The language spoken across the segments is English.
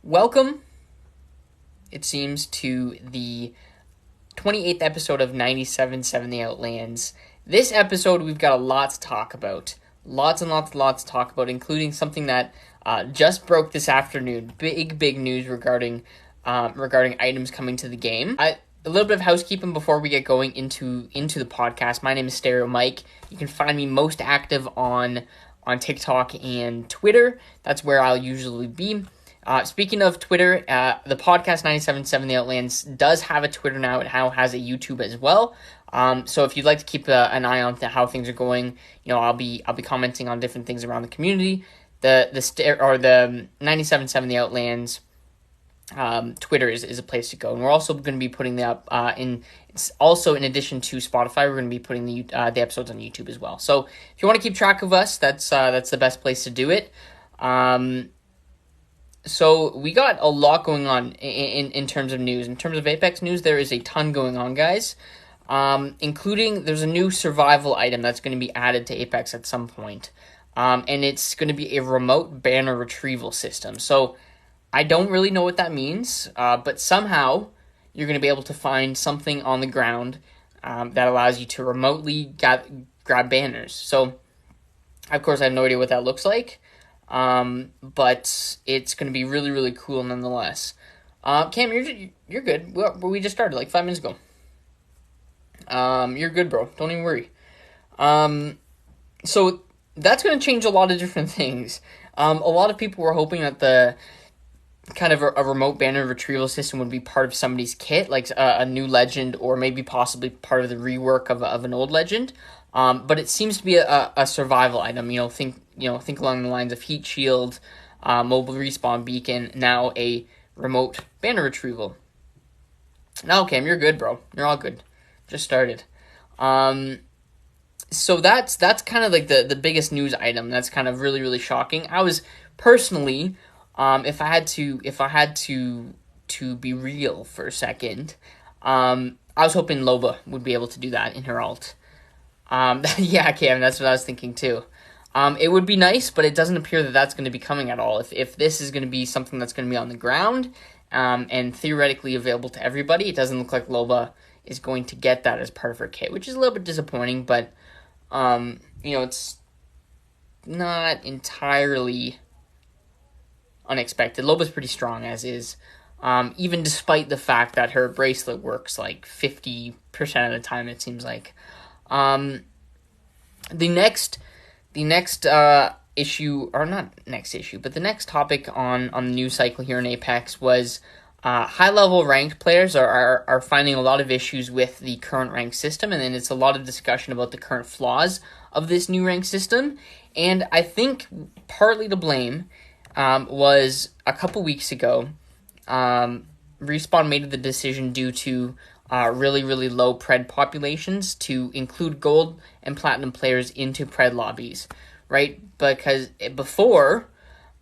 Welcome, it seems, to the 28th episode of 97.7 The Outlands. This episode, we've got a lot to talk about. Lots and lots to talk about, including something that just broke this afternoon. Big news regarding items coming to the game. A little bit of housekeeping before we get going into the podcast. My name is Stereo Mike. You can find me most active on TikTok and Twitter. That's where I'll usually be. Speaking of Twitter, the podcast 97.7 The Outlands does have a Twitter now. It now has a YouTube as well. So if you'd like to keep an eye on how things are going, I'll be commenting on different things around the community. The 97.7 The Outlands Twitter is a place to go, and we're also going to be putting that up in addition to Spotify. We're going to be putting the episodes on YouTube as well. So if you want to keep track of us, that's the best place to do it. So we got a lot going on in terms of news. In terms of Apex news, there is a ton going on, guys. Including there's a new survival item that's going to be added to Apex at some point. And it's going to be a remote banner retrieval system. So I don't really know what that means, but somehow you're going to be able to find something on the ground that allows you to remotely grab banners. So, of course, I have no idea what that looks like. But it's going to be really cool nonetheless. Cam, you're good. We just started like 5 minutes ago. You're good, bro. Don't even worry. So that's going to change a lot of different things. A lot of people were hoping that the kind of a remote banner retrieval system would be part of somebody's kit, like a new legend, or maybe possibly part of the rework of an old legend. But it seems to be a survival item. Think along the lines of heat shield, mobile respawn beacon, now a remote banner retrieval. Now, Cam, you're good, bro. You're all good. Just started. So that's kind of like the biggest news item. That's kind of really shocking. I was personally, if I had to be real for a second, I was hoping Loba would be able to do that in her ult. Yeah, Cam, that's what I was thinking too. It would be nice, but it doesn't appear that that's going to be coming at all. If this is going to be something that's going to be on the ground, and theoretically available to everybody, it doesn't look like Loba is going to get that as part of her kit, which is a little bit disappointing, but, it's not entirely unexpected. Loba's pretty strong as is, even despite the fact that her bracelet works like 50% of the time, it seems like. The next issue, or not next issue, but the next topic on the news cycle here in Apex was high-level ranked players are finding a lot of issues with the current rank system, and then it's a lot of discussion about the current flaws of this new rank system. And I think partly to blame was a couple weeks ago, Respawn made the decision due to really low pred populations to include gold and platinum players into pred lobbies, right? Because before,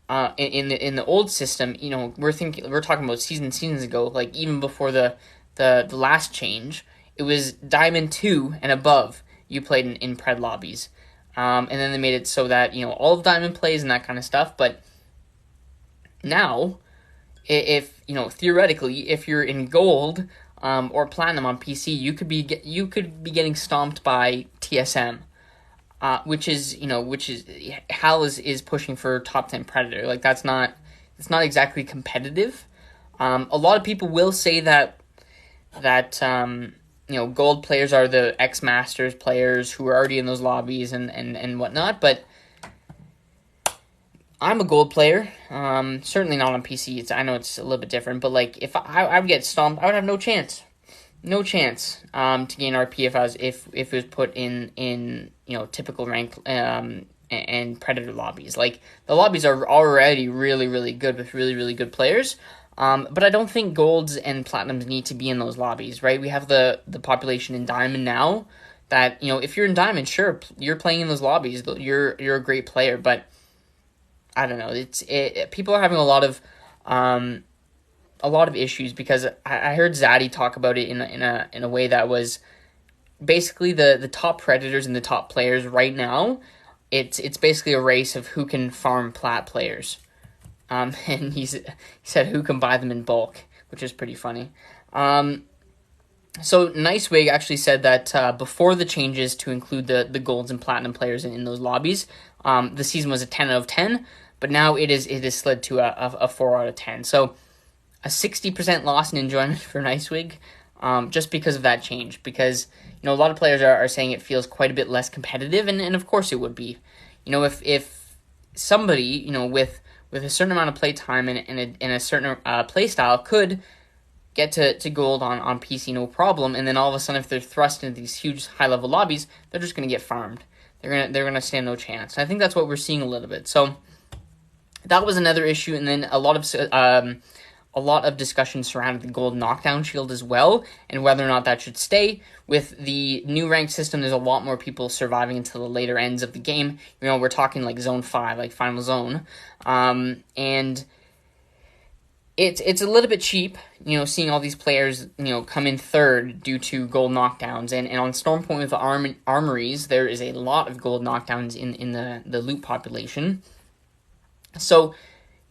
in the old system, we're talking about seasons ago, like even before the last change, it was Diamond 2 and above you played in pred lobbies, and then they made it so that all of Diamond plays and that kind of stuff. But now, if theoretically, if you're in gold or platinum on PC, you could be getting stomped by TSM, which is Hal is pushing for top 10 Predator. Like it's not exactly competitive. A lot of people will say that gold players are the X Masters players who are already in those lobbies and whatnot, but I'm a gold player. Certainly not on PC. I know it's a little bit different, but like if I would get stomped, I would have no chance to gain RP if it was put in typical rank and Predator lobbies. Like the lobbies are already really good with really good players. But I don't think golds and platinums need to be in those lobbies, right? We have the population in Diamond now that if you're in Diamond, sure, you're playing in those lobbies. You're a great player, but I don't know. People are having a lot of issues because I heard Zaddy talk about it in a way that was basically the top Predators and the top players right now. It's basically a race of who can farm plat players, And he said who can buy them in bulk, which is pretty funny. So Nicewig actually said that before the changes to include the golds and platinum players in those lobbies, the season was a 10 out of 10, but now it is slid to a 4 out of 10. So a 60% loss in enjoyment for Nicewig, just because of that change. Because a lot of players are saying it feels quite a bit less competitive, and of course it would be. If somebody with a certain amount of play time and a certain play style could get to gold on PC no problem, and then all of a sudden if they're thrust into these huge high level lobbies, they're just going to get farmed. They're gonna stand no chance. And I think that's what we're seeing a little bit. So that was another issue, and then a lot of discussion surrounded the gold knockdown shield as well, and whether or not that should stay. With the new ranked system, there's a lot more people surviving until the later ends of the game. We're talking like Zone 5, like Final Zone. And it's a little bit cheap, seeing all these players, come in third due to gold knockdowns. And on Stormpoint with the armories, there is a lot of gold knockdowns in the loot population. So,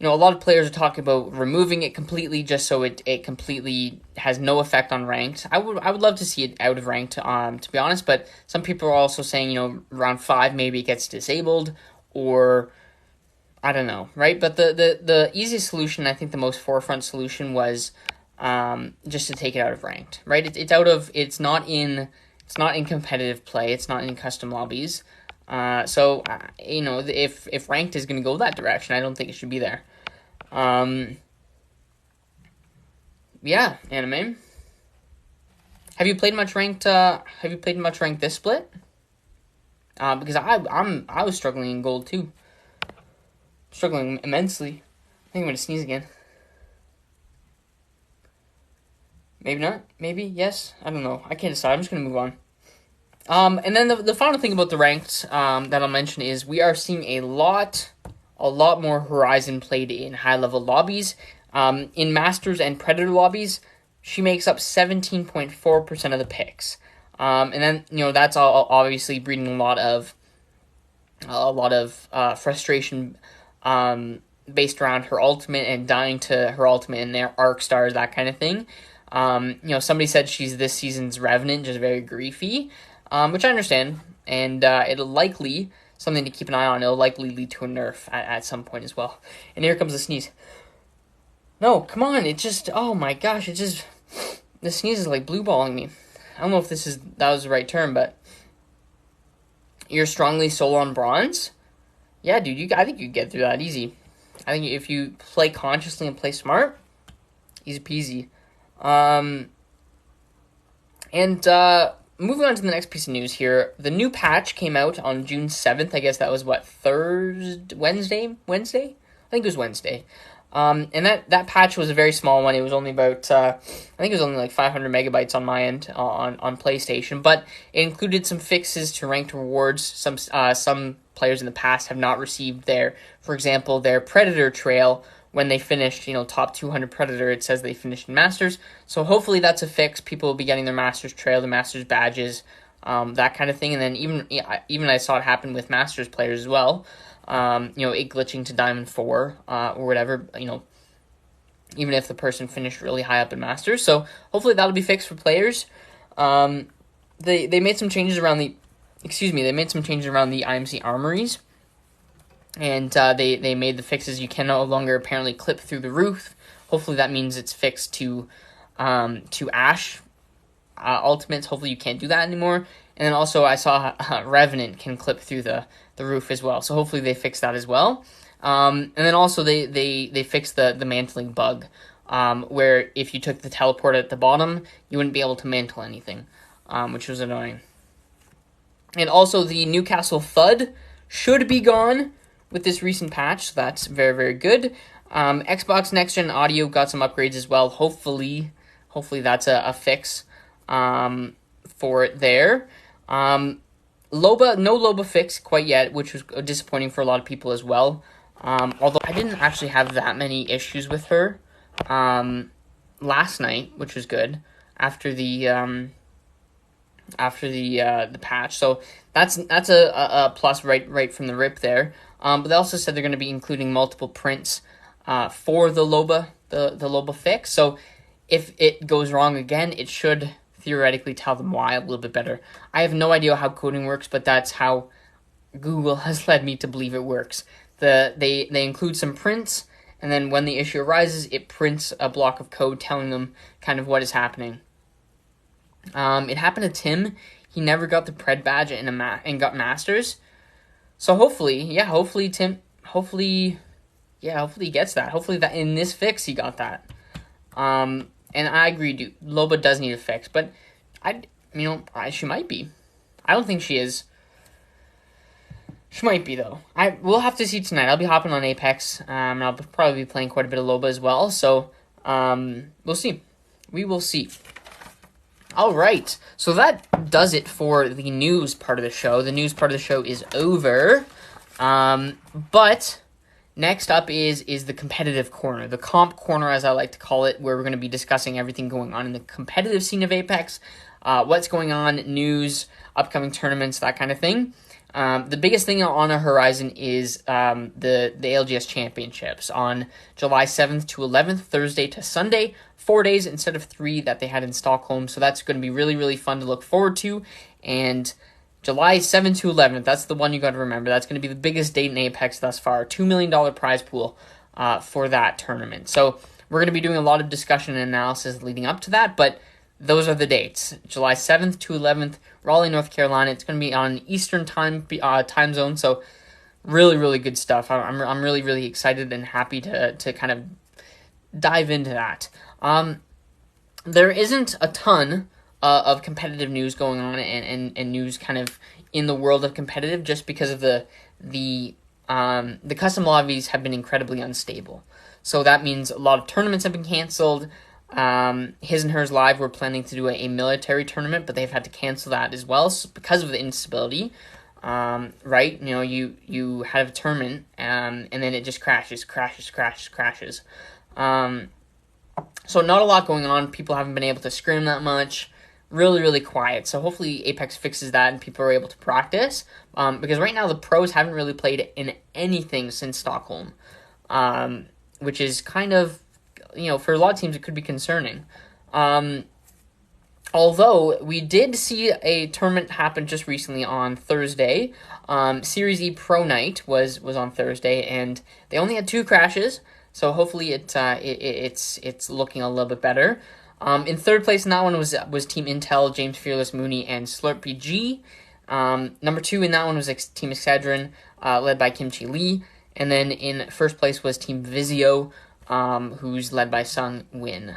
a lot of players are talking about removing it completely just so it completely has no effect on ranked. I would love to see it out of ranked, to be honest, but some people are also saying, round 5 maybe it gets disabled, or I don't know, right? But the easiest solution, I think the most forefront solution was just to take it out of ranked, right? It's not in competitive play, it's not in custom lobbies. So if ranked is going to go that direction, I don't think it should be there. Yeah, Anime. Have you played much ranked this split? Because I was struggling in gold too. Struggling immensely. I think I'm gonna sneeze again. Maybe not. Maybe yes. I don't know. I can't decide. I'm just gonna move on. And then the final thing about the ranked that I'll mention is we are seeing a lot more Horizon played in high level lobbies. In Masters and Predator lobbies, she makes up 17.4% of the picks. And then that's all obviously breeding a lot of frustration based around her ultimate and dying to her ultimate and their arc stars, that kind of thing. Somebody said she's this season's Revenant, just very griefy, which I understand, and it'll likely something to keep an eye on. It'll likely lead to a nerf at some point as well. And here comes the sneeze. No, come on! Oh my gosh! The sneeze is like blue balling me. I don't know if that was the right term, but you're strongly soul on bronze. Yeah, dude, I think you get through that easy. I think if you play consciously and play smart, easy peasy. Moving on to the next piece of news here. The new patch came out on June 7th. I guess that was Wednesday? I think it was Wednesday. And that patch was a very small one. It was only about, I think it was only like 500 megabytes on my end on PlayStation, but it included some fixes to ranked rewards. Some players in the past have not received for example, their Predator trail when they finished, top 200 Predator. It says they finished in Masters. So hopefully that's a fix. People will be getting their Masters trail, the Masters badges, that kind of thing. And then even I saw it happen with Masters players as well. It glitching to Diamond 4, or whatever, even if the person finished really high up in Masters. So hopefully that'll be fixed for players. They made some changes around the IMC armories, and they made the fixes. You can no longer apparently clip through the roof. Hopefully that means it's fixed to Ashe ultimates. Hopefully you can't do that anymore. And then also I saw Revenant can clip through the roof as well. So hopefully they fix that as well. And then also they fixed the mantling bug, where if you took the teleport at the bottom, you wouldn't be able to mantle anything, which was annoying. And also the Newcastle Thud should be gone with this recent patch, so that's very, very good. Xbox Next Gen Audio got some upgrades as well. Hopefully that's a fix for it there. No Loba fix quite yet, which was disappointing for a lot of people as well. Although I didn't actually have that many issues with her last night, which was good after the patch. So that's a plus right from the rip there. But they also said they're going to be including multiple prints for the Loba fix. So if it goes wrong again, it should theoretically tell them why a little bit better. I have no idea how coding works, but that's how Google has led me to believe it works. They include some prints, and then when the issue arises, it prints a block of code telling them kind of what is happening. It happened to Tim. He never got the Pred badge and got Masters. So hopefully he gets that. Hopefully that in this fix he got that. And I agree, dude. Loba does need a fix, but she might be. I don't think she is. She might be though. We'll have to see tonight. I'll be hopping on Apex. And I'll probably be playing quite a bit of Loba as well. So we'll see. We will see. All right. So that does it for the news part of the show. The news part of the show is over. But next up is the competitive corner, the comp corner, as I like to call it, where we're going to be discussing everything going on in the competitive scene of Apex, what's going on, news, upcoming tournaments, that kind of thing. The biggest thing on the horizon is the ALGS Championships on July 7th to 11th, Thursday to Sunday, 4 days instead of 3 that they had in Stockholm. So that's going to be really, really fun to look forward to. And July 7th to 11th, that's the one you got to remember. That's going to be the biggest date in Apex thus far, $2 million prize pool for that tournament. So we're going to be doing a lot of discussion and analysis leading up to that, but those are the dates. July 7th to 11th, Raleigh, North Carolina. It's going to be on Eastern time zone, so really, really good stuff. I'm really, really excited and happy to kind of dive into that. There isn't a ton of competitive news going on and news kind of in the world of competitive, just because of the custom lobbies have been incredibly unstable. So that means a lot of tournaments have been canceled. His and Hers Live were planning to do a military tournament, but they've had to cancel that as well because of the instability. Right? You have a tournament, and then it just crashes. So not a lot going on. People haven't been able to scrim that much. Really, really quiet. So hopefully Apex fixes that and people are able to practice. Because right now the pros haven't really played in anything since Stockholm. Which is kind of, for a lot of teams it could be concerning. Although we did see a tournament happen just recently on Thursday. Series E Pro Night was on Thursday, and they only had 2 crashes. So hopefully it's looking a little bit better. In third place in that one was Team Intel, James Fearless Mooney, and Slurpee G. Number 2 in that one was Team Excedrin, led by Kimchi Lee. And then in first place was Team Vizio, who's led by Sung Win.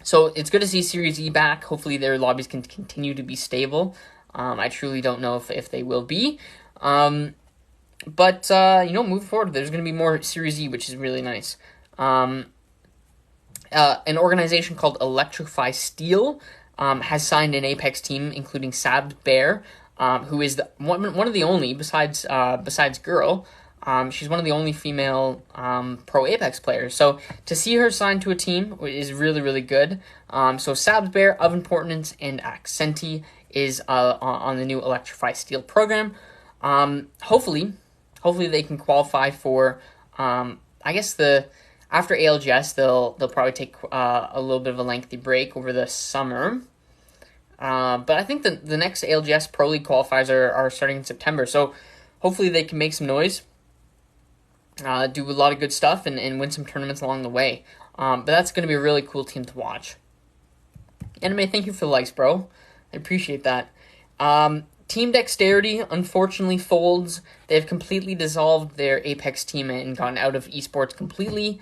So it's good to see Series E back. Hopefully their lobbies can continue to be stable. I truly don't know if they will be. But moving forward, there's going to be more Series E, which is really nice. An organization called Electrify Steel has signed an Apex team, including Sab Bear, who is one of the only, besides Girl, she's one of the only female pro Apex players. So to see her signed to a team is really, really good. So Sab's Bear, Of Importance, and Accenti is on the new Electrify Steel program. Hopefully they can qualify for, I guess after ALGS, they'll probably take a little bit of a lengthy break over the summer. But I think the next ALGS Pro League qualifiers are starting in September, so hopefully they can make some noise, do a lot of good stuff, and win some tournaments along the way. But that's going to be a really cool team to watch. Anime, thank you for the likes, bro. I appreciate that. Team Dexterity, unfortunately, folds. They've completely dissolved their Apex team and gone out of esports completely,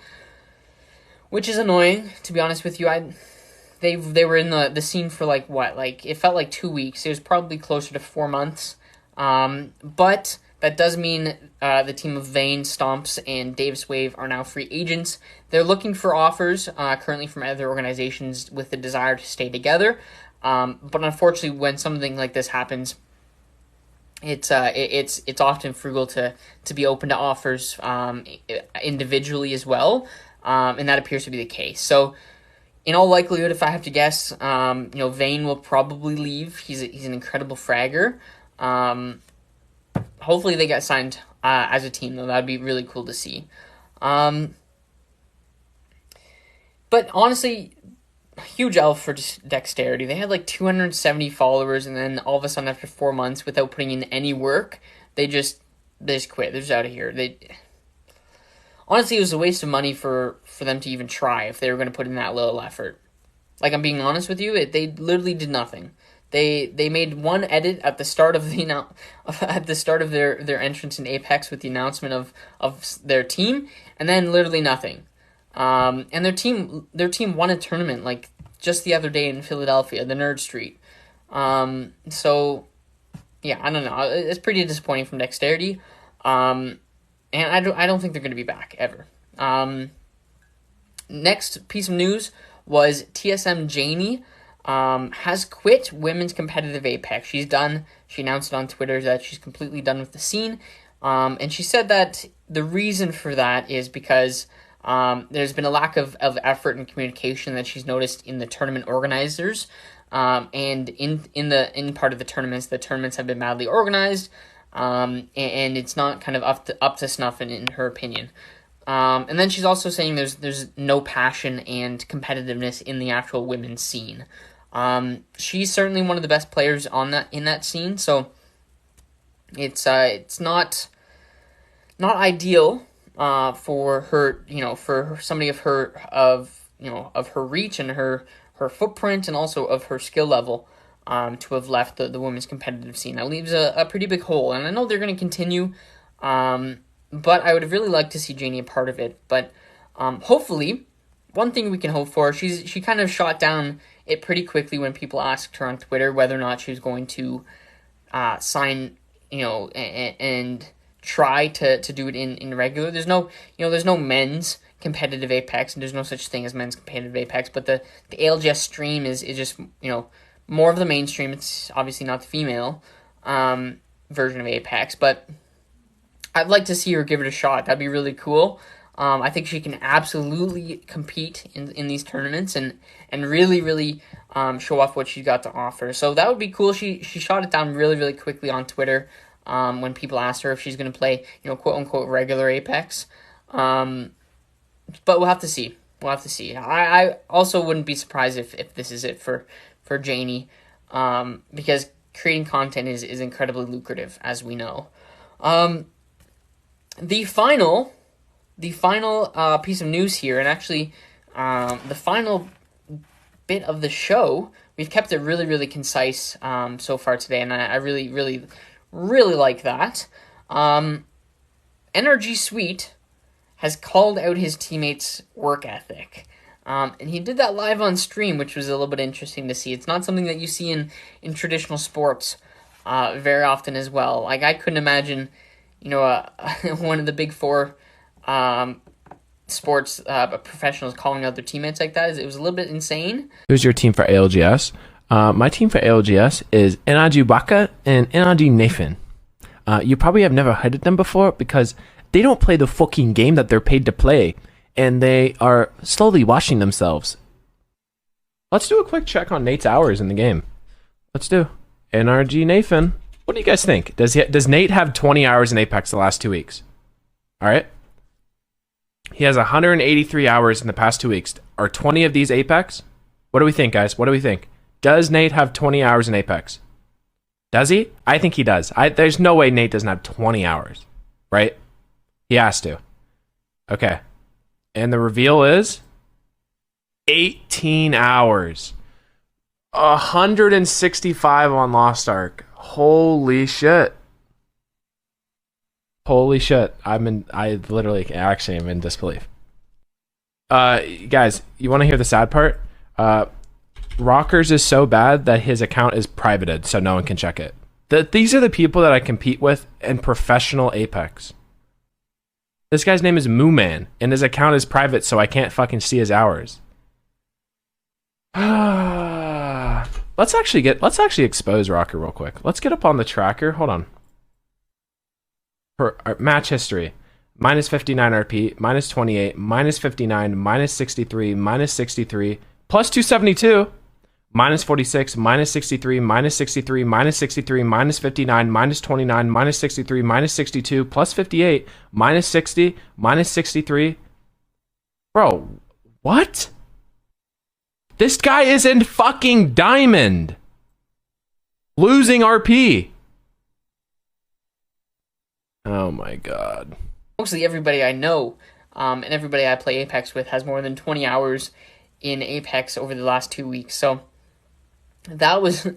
which is annoying, to be honest with you. They were in the scene for it felt like 2 weeks. It was probably closer to 4 months. But that does mean the team of Vane, Stomps, and Davis Wave are now free agents. They're looking for offers currently from other organizations with the desire to stay together. But unfortunately, when something like this happens, it's often frugal to be open to offers individually as well, and that appears to be the case. So, in all likelihood, if I have to guess, Vane will probably leave. He's an incredible fragger. Hopefully they get signed as a team, though. That'd be really cool to see. But honestly, huge L for dexterity. They had like 270 followers, and then all of a sudden, after 4 months, without putting in any work, they just quit. They're just out of here. They honestly, it was a waste of money for them to even try if they were going to put in that little effort. Like, I'm being honest with you, they literally did nothing. They made one edit at the start of at the start of their entrance in Apex with the announcement of their team, and then literally nothing. And their team won a tournament like just the other day in Philadelphia, the Nerd Street. So yeah, I don't know. It's pretty disappointing from Dexterity. And I don't think they're going to be back ever. Next piece of news was TSM Janie has quit women's competitive Apex. She's done. She announced it on Twitter that she's completely done with the scene. And she said that the reason for that is because there's been a lack of effort and communication that she's noticed in the tournament organizers. And in part of the tournaments have been badly organized. And it's not kind of up to snuff in her opinion. And then she's also saying there's no passion and competitiveness in the actual women's scene. She's certainly one of the best players in that scene, so it's not ideal for her, for somebody of her reach and her footprint and also of her skill level to have left the women's competitive scene. That leaves a pretty big hole, and I know they're going to continue. But I would really like to see Janie a part of it. But hopefully, one thing we can hope for, she kind of shot down it pretty quickly when people asked her on Twitter whether or not she was going to sign, and try to do it in regular. There's no men's competitive Apex, and there's no such thing as men's competitive Apex. But the ALGS stream is just more of the mainstream. It's obviously not the female version of Apex, but I'd like to see her give it a shot. That'd be really cool. I think she can absolutely compete in these tournaments and really, really show off what she's got to offer. So that would be cool. She shot it down really, really quickly on Twitter when people asked her if she's going to play, quote unquote regular Apex. But we'll have to see. I also wouldn't be surprised if this is it for Janie, because creating content is incredibly lucrative, as we know. The final piece of news here, and actually the final bit of the show, we've kept it really, really concise so far today, and I really, really, really like that. NRG Sweet has called out his teammates' work ethic. And he did that live on stream, which was a little bit interesting to see. It's not something that you see in traditional sports very often as well. Like, I couldn't imagine one of the big four sports professionals calling out their teammates like that. It was a little bit insane. Who's your team for ALGS? My team for ALGS is Enaju Baka and Enaju Nathan. You probably have never heard of them before because they don't play the fucking game that they're paid to play, and they are slowly washing themselves. Let's do a quick check on Nate's hours in the game. Let's do NRG Nathan. What do you guys think? Does Nate have 20 hours in Apex the last 2 weeks? All right. He has 183 hours in the past 2 weeks. Are 20 of these Apex? What do we think, guys? What do we think? Does Nate have 20 hours in Apex? Does he? I think he does. There's no way Nate doesn't have 20 hours, right? He has to. Okay. And the reveal is 18 hours. 165 on Lost Ark. Holy shit. Holy shit. I literally actually am in disbelief. Guys, you want to hear the sad part? Rockers is so bad that his account is privated so no one can check it. These are the people that I compete with in professional Apex. This guy's name is Moo Man, and his account is private so I can't fucking see his hours. Let's actually expose Rocker real quick. Let's get up on the tracker. Hold on. For match history. Minus 59 RP, minus 28, minus 59, minus 63, minus 63, plus 272, minus 46, minus 63, minus 63, minus 63, minus 59, minus 29, minus 63, minus 62, plus 58, minus 60, minus 63. Bro, what? This guy is in fucking diamond. Losing RP. Oh my god. Mostly everybody I know and everybody I play Apex with has more than 20 hours in Apex over the last 2 weeks. So that was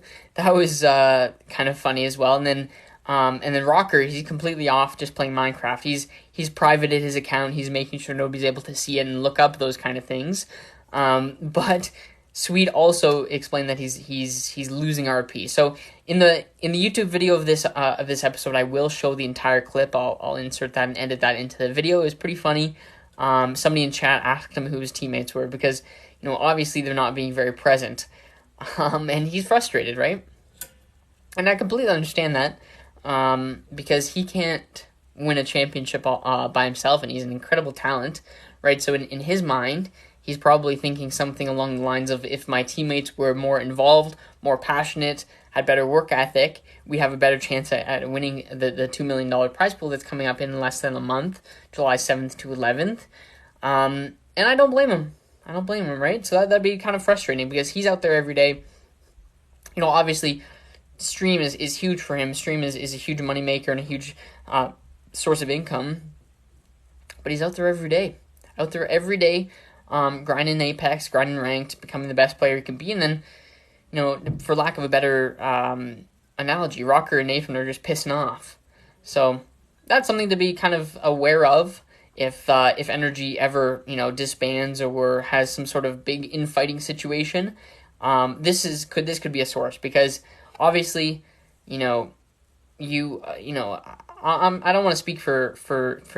kind of funny as well. And then Rocker, he's completely off just playing Minecraft. He's privated his account. He's making sure nobody's able to see it and look up those kind of things. But Sweet also explained that he's losing RP. So in the YouTube video of this episode, I will show the entire clip. I'll insert that and edit that into the video. It was pretty funny. Somebody in chat asked him who his teammates were because obviously they're not being very present, and he's frustrated, right? And I completely understand that because he can't win a championship by himself, and he's an incredible talent, right? So in his mind, he's probably thinking something along the lines of, if my teammates were more involved, more passionate, had better work ethic, we have a better chance at winning the $2 million prize pool that's coming up in less than a month, July 7th to 11th. And I don't blame him. Right? So that'd be kind of frustrating because he's out there every day. Obviously, stream is huge for him. Stream is a huge moneymaker and a huge source of income. But he's out there every day. Grinding Apex, grinding ranked, becoming the best player he can be, and then, for lack of a better analogy, Rocker and Nathan are just pissing off. So that's something to be kind of aware of if Energy ever disbands or has some sort of big infighting situation. This could be a source because obviously, I don't want to speak for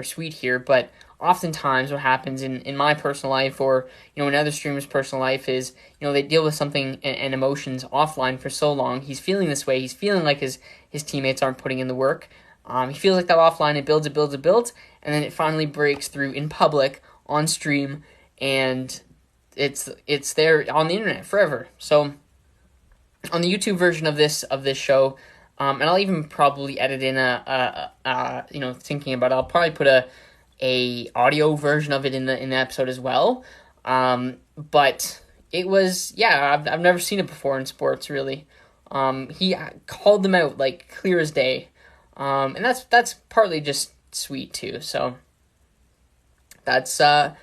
Sweet here, but oftentimes what happens in my personal life or in other streamers' personal life is they deal with something and emotions offline for so long. He's feeling this way. He's feeling like his teammates aren't putting in the work. He feels like that offline. It builds, and then it finally breaks through in public on stream, and it's there on the internet forever. So on the YouTube version of this show. And I'll even probably edit in thinking about it, I'll probably put a audio version of it in the episode as well. But it was, I've never seen it before in sports, really. He called them out like clear as day. And that's partly just Sweet too. So that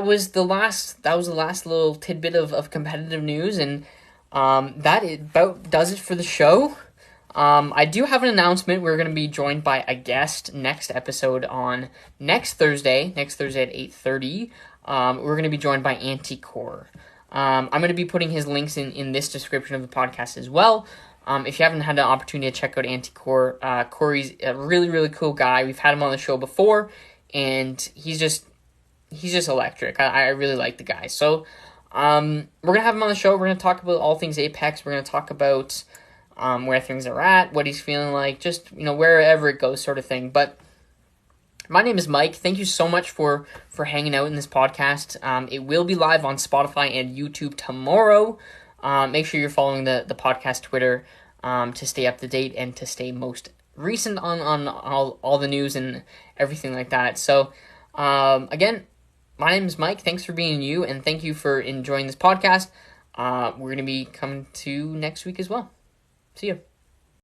was the last little tidbit of competitive news, and that about does it for the show. I do have an announcement. We're going to be joined by a guest next episode on next Thursday at 8:30. We're going to be joined by Anticore. I'm going to be putting his links in this description of the podcast as well. If you haven't had an opportunity to check out Anticore, Corey's a really, really cool guy. We've had him on the show before, and he's just electric. I really like the guy. So we're going to have him on the show. We're going to talk about all things Apex. We're going to talk about where things are at, what he's feeling like, just, wherever it goes sort of thing. But my name is Mike. Thank you so much for hanging out in this podcast. It will be live on Spotify and YouTube tomorrow. Make sure you're following the podcast Twitter to stay up to date and to stay most recent on all the news and everything like that. So, again, my name is Mike. Thanks for being you, and thank you for enjoying this podcast. We're going to be coming to next week as well. See you.